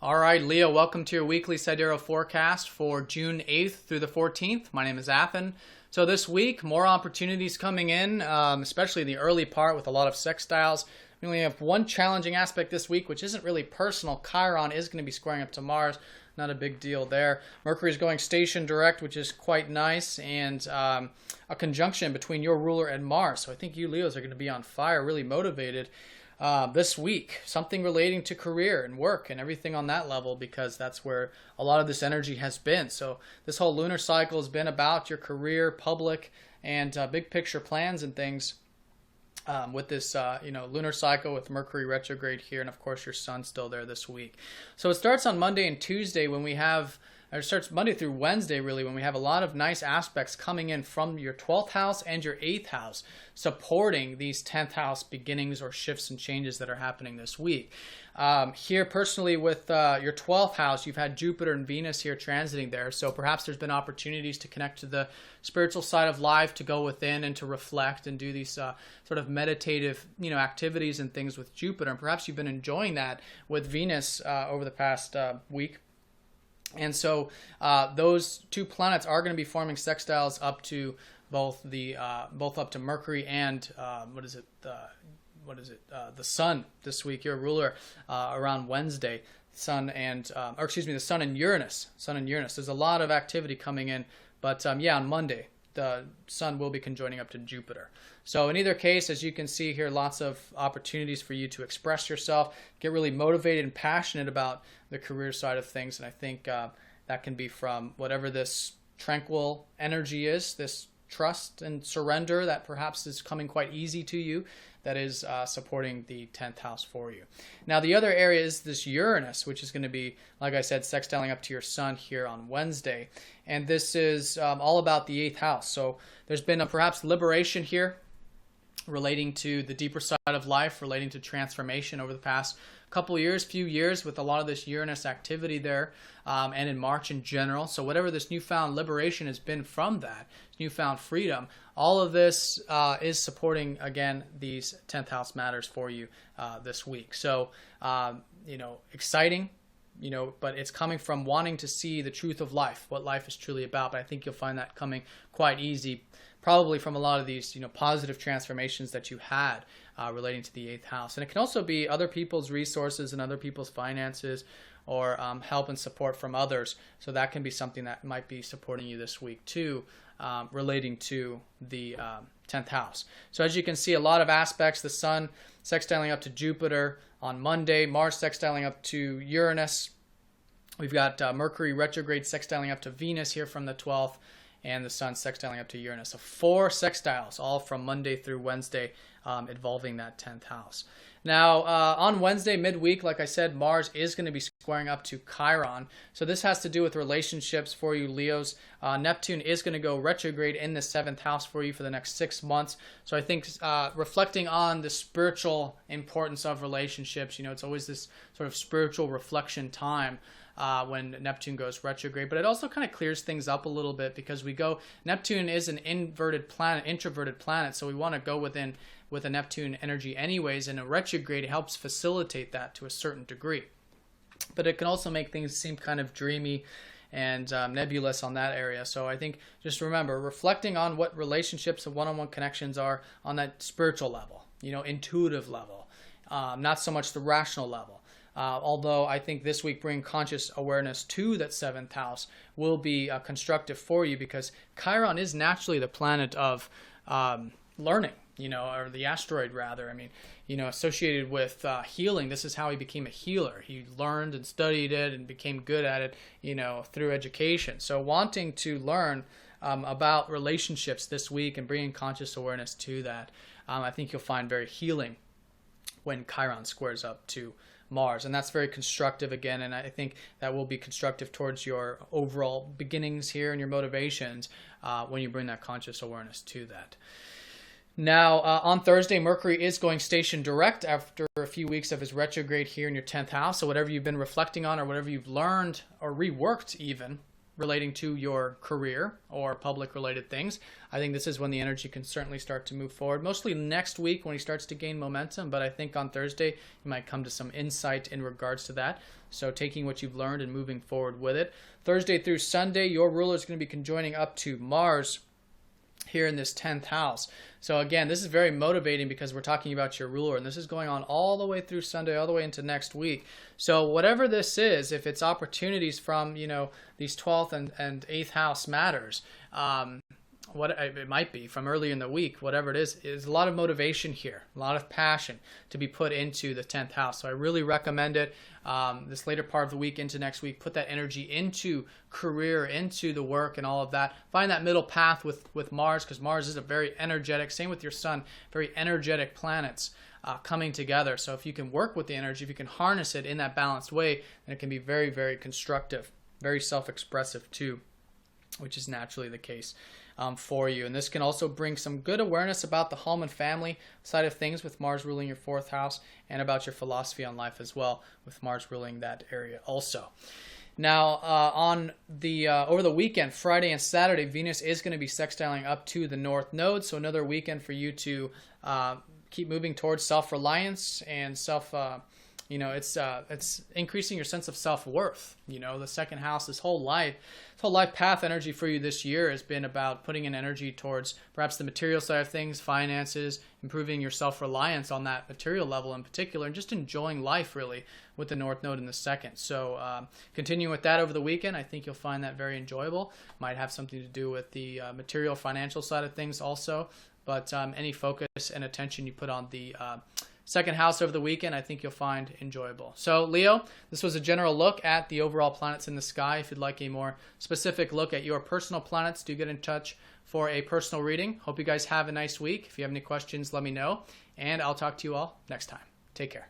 All right, Leo, welcome to your weekly Sidereal forecast for June 8th through the 14th. My name is Athen. So this week, more opportunities coming in, especially in the early part with a lot of sextiles. We only have one challenging aspect this week, which isn't really personal. Chiron is going to be squaring up to Mars. Not a big deal there. Mercury is going station direct, which is quite nice, and a conjunction between your ruler and Mars. So I think you Leos are going to be on fire, really motivated this week. Something relating to career and work and everything on that level, because that's where a lot of this energy has been. So this whole lunar cycle has been about your career, public, and big picture plans and things. With this, lunar cycle with Mercury retrograde here, and of course your Sun's still there this week. So it starts on Monday and Tuesday when we have, or it starts Monday through Wednesday really, when we have a lot of nice aspects coming in from your 12th house and your 8th house, supporting these 10th house beginnings or shifts and changes that are happening this week. Here personally with your 12th house, you've had Jupiter and Venus here transiting there. So perhaps there's been opportunities to connect to the spiritual side of life, to go within and to reflect and do these sort of meditative, activities and things with Jupiter. And perhaps you've been enjoying that with Venus over the past week. And so those two planets are going to be forming sextiles up to both up to Mercury and the Sun this week, your ruler, around Wednesday. The Sun and Uranus. There's a lot of activity coming in, but on Monday, the Sun will be conjoining up to Jupiter. So in either case, as you can see here, lots of opportunities for you to express yourself, get really motivated and passionate about the career side of things. And I think that can be from whatever this tranquil energy is, this trust and surrender that perhaps is coming quite easy to you, that is supporting the 10th house for you. Now, the other area is this Uranus, which is going to be, like I said, sextiling up to your Sun here on Wednesday. And this is all about the 8th house. So there's been a perhaps liberation here relating to the deeper side of life, relating to transformation over the past few years with a lot of this Uranus activity there, and in March in general. So whatever this newfound liberation has been from that, newfound freedom, all of this is supporting, again, these 10th house matters for you this week. So, exciting, but it's coming from wanting to see the truth of life, what life is truly about. But I think you'll find that coming quite easy, probably from a lot of these, positive transformations that you had relating to the 8th house. And it can also be other people's resources and other people's finances, or help and support from others. So that can be something that might be supporting you this week too, relating to the 10th house. So as you can see, a lot of aspects: the Sun sextiling up to Jupiter on Monday, Mars sextiling up to Uranus. We've got Mercury retrograde sextiling up to Venus here from the 12th, and the Sun sextiling up to Uranus. So 4 sextiles, all from Monday through Wednesday, involving that 10th house. Now, on Wednesday, midweek, like I said, Mars is going to be squaring up to Chiron. So this has to do with relationships for you, Leos. Neptune is going to go retrograde in the 7th house for you for the next 6 months. So I think reflecting on the spiritual importance of relationships, it's always this sort of spiritual reflection time when Neptune goes retrograde. But it also kind of clears things up a little bit, because Neptune is an introverted planet, so we want to go with a Neptune energy anyways, and a retrograde helps facilitate that to a certain degree. But it can also make things seem kind of dreamy and nebulous on that area. So I think just remember, reflecting on what relationships and one-on-one connections are on that spiritual level, intuitive level, not so much the rational level. Although I think this week bringing conscious awareness to that 7th house will be constructive for you, because Chiron is naturally the planet of learning, or the asteroid rather. Associated with healing. This is how he became a healer. He learned and studied it and became good at it, through education. So wanting to learn about relationships this week and bringing conscious awareness to that, I think you'll find very healing when Chiron squares up to Mars. And that's very constructive again, and I think that will be constructive towards your overall beginnings here and your motivations when you bring that conscious awareness to that. Now, on Thursday, Mercury is going station direct after a few weeks of his retrograde here in your 10th house. So whatever you've been reflecting on, or whatever you've learned or reworked even relating to your career or public related things, I think this is when the energy can certainly start to move forward. Mostly next week when he starts to gain momentum, but I think on Thursday you might come to some insight in regards to that. So taking what you've learned and moving forward with it. Thursday through Sunday, your ruler is going to be conjoining up to Mars here in this 10th house. So again, this is very motivating because we're talking about your ruler, and this is going on all the way through Sunday, all the way into next week. So whatever this is, if it's opportunities from, these 12th and 8th house matters, what it might be from earlier in the week, whatever it is a lot of motivation here, a lot of passion to be put into the 10th house. So I really recommend it this later part of the week into next week. Put that energy into career, into the work and all of that. Find that middle path with Mars, because Mars is a very energetic, same with your sun, very energetic planets coming together. So if you can work with the energy, if you can harness it in that balanced way, then it can be very, very constructive, very self-expressive too, which is naturally the case for you. And this can also bring some good awareness about the home and family side of things with Mars ruling your 4th house, and about your philosophy on life as well with Mars ruling that area also. Now, on the over the weekend, Friday and Saturday, Venus is going to be sextiling up to the North Node, so another weekend for you to keep moving towards self-reliance and it's increasing your sense of self-worth. The second house, this whole life path energy for you this year has been about putting in energy towards perhaps the material side of things, finances, improving your self-reliance on that material level in particular, and just enjoying life really with the North Node in the second. So continuing with that over the weekend, I think you'll find that very enjoyable. Might have something to do with the material financial side of things also, but any focus and attention you put on the second house over the weekend, I think you'll find enjoyable. So Leo, this was a general look at the overall planets in the sky. If you'd like a more specific look at your personal planets, do get in touch for a personal reading. Hope you guys have a nice week. If you have any questions, let me know, and I'll talk to you all next time. Take care.